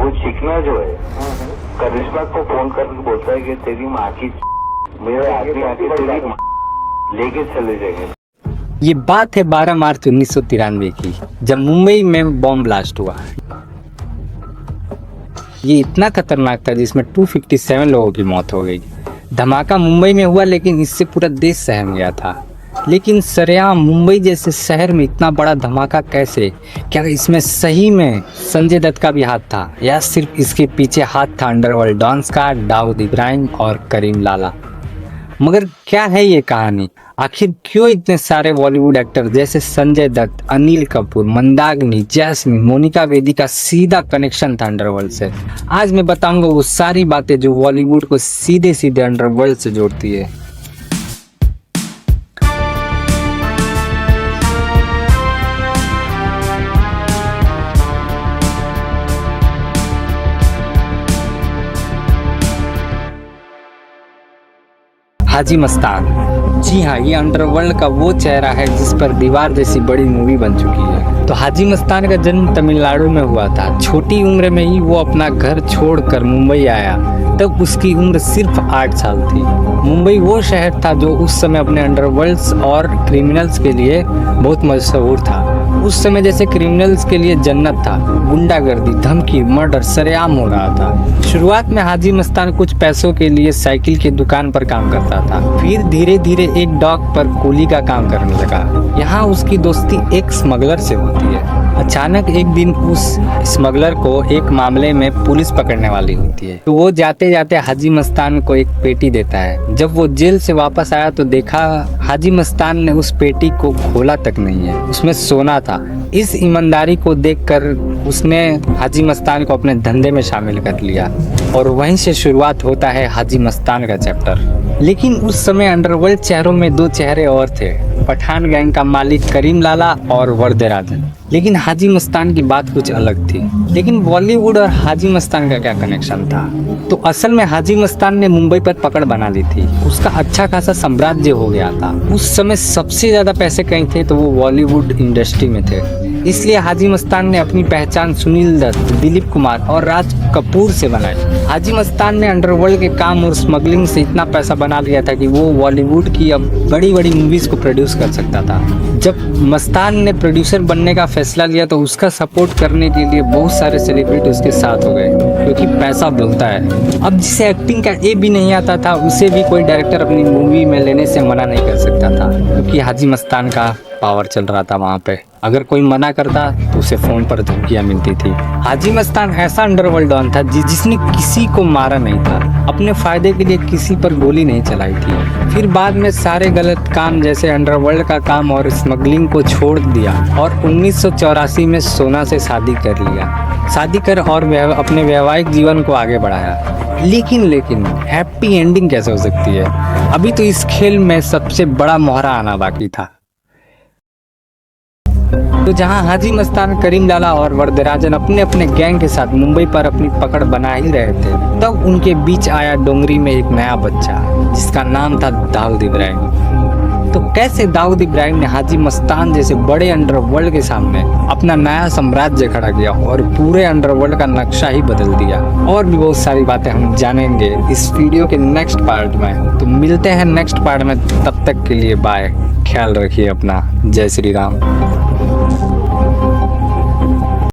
वो चिकना जो है करिश्मा को फोन करके बोलता है कि तेरी माँ की मेरे आदमी आके तेरी लेके चले जाएंगे। ये बात है 12 मार्च 1993 की, जब मुंबई में बॉम्ब ब्लास्ट हुआ। ये इतना खतरनाक था जिसमें 257 लोगों की मौत हो गई। धमाका मुंबई में हुआ, लेकिन इससे पूरा देश सहम गया था। लेकिन सरेआम मुंबई जैसे शहर में इतना बड़ा धमाका कैसे? क्या इसमें सही में संजय दत्त का भी हाथ था, या सिर्फ इसके पीछे हाथ था अंडरवर्ल्ड डॉन्स का, दाऊद इब्राहिम और करीम लाला? मगर क्या है ये कहानी? आखिर क्यों इतने सारे बॉलीवुड एक्टर जैसे संजय दत्त, अनिल कपूर, मंदाकिनी, जैस्मिन, मोनिका बेदी का सीधा कनेक्शन था अंडरवर्ल्ड से? आज मैं बताऊंगा वो सारी बातें जो बॉलीवुड को सीधे सीधे अंडरवर्ल्ड से जोड़ती है। हाजी मस्तान, जी हाँ, ये अंडरवर्ल्ड का वो चेहरा है जिस पर दीवार जैसी बड़ी मूवी बन चुकी है। तो हाजी मस्तान का जन्म तमिलनाडु में हुआ था। छोटी उम्र में ही वो अपना घर छोड़कर मुंबई आया। तब उसकी उम्र सिर्फ 8 साल थी। मुंबई वो शहर था जो उस समय अपने अंडरवर्ल्ड्स और क्रिमिनल्स के लिए बहुत मशहूर था। उस समय जैसे क्रिमिनल्स के लिए जन्नत था। गुंडागर्दी, धमकी, मर्डर सरेआम हो रहा था। शुरुआत में हाजी मस्तान कुछ पैसों के लिए साइकिल की दुकान पर काम करता था। फिर धीरे धीरे एक डॉक पर कुली का काम करने लगा। यहाँ उसकी दोस्ती एक स्मगलर से होती है। अचानक एक दिन उस स्मगलर को एक मामले में पुलिस पकड़ने वाली होती है। तो वो जाते जाते हाजी मस्तान को एक पेटी देता है। जब वो जेल से वापस आया तो देखा हाजी मस्तान ने उस पेटी को खोला तक नहीं है, उसमें सोना था। इस ईमानदारी को देखकर उसने हाजी मस्तान को अपने धंधे में शामिल कर लिया और वहीं से शुरुआत होता है हाजी मस्तान का चैप्टर। लेकिन उस समय अंडरवर्ल्ड चेहरों में 2 चेहरे और थे, पठान गैंग का मालिक करीम लाला और वरदराजन। लेकिन हाजी मस्तान की बात कुछ अलग थी। लेकिन बॉलीवुड और हाजी मस्तान का क्या कनेक्शन था? तो असल में हाजी मस्तान ने मुंबई पर पकड़ बना ली थी। उसका अच्छा खासा साम्राज्य हो गया था। उस समय सबसे ज्यादा पैसे कहीं थे तो वो बॉलीवुड इंडस्ट्री में थे। इसलिए हाजी मस्तान ने अपनी पहचान सुनील दत्त, दिलीप कुमार और राज कपूर से बनाई। हाजी मस्तान ने अंडरवर्ल्ड के काम और स्मगलिंग से इतना पैसा बना लिया था कि वो बॉलीवुड की अब बड़ी बड़ी मूवीज को प्रोड्यूस कर सकता था। जब मस्तान ने प्रोड्यूसर बनने का फैसला लिया तो उसका सपोर्ट करने के लिए बहुत सारे सेलिब्रिटी उसके साथ हो गए, क्योंकि पैसा बोलता है। अब जिसे एक्टिंग का ए भी नहीं आता था उसे भी कोई डायरेक्टर अपनी मूवी में लेने से मना नहीं कर सकता था, क्योंकि हाजी मस्तान का पावर चल रहा था वहाँ पे। अगर कोई मना करता तो उसे फोन पर धमकियां मिलती थी। हाजी मस्तान ऐसा अंडरवर्ल्ड डॉन था जिसने किसी को मारा नहीं था, अपने फायदे के लिए किसी पर गोली नहीं चलाई थी। फिर बाद में सारे गलत काम जैसे अंडरवर्ल्ड का काम और स्मगलिंग को छोड़ दिया और 1984 में सोना से शादी कर लिया। शादी कर और अपने वैवाहिक जीवन को आगे बढ़ाया। लेकिन हैप्पी एंडिंग कैसे हो सकती है? अभी तो इस खेल में सबसे बड़ा मोहरा आना बाकी था। तो जहां हाजी मस्तान, करीम लाला और वरदराजन अपने अपने गैंग के साथ मुंबई पर अपनी पकड़ बना ही रहे थे, तब उनके बीच आया डोंगरी में एक नया बच्चा जिसका नाम था दाऊद इब्राहिम। तो कैसे दाऊद इब्राहिम ने हाजी मस्तान जैसे बड़े अंडरवर्ल्ड के सामने अपना नया साम्राज्य खड़ा किया और पूरे अंडरवर्ल्ड का नक्शा ही बदल दिया? और भी बहुत सारी बातें हम जानेंगे इस वीडियो के नेक्स्ट पार्ट में। तो मिलते हैं नेक्स्ट पार्ट में, तब तक के लिए बाय। ख्याल रखिए अपना। जय श्री राम।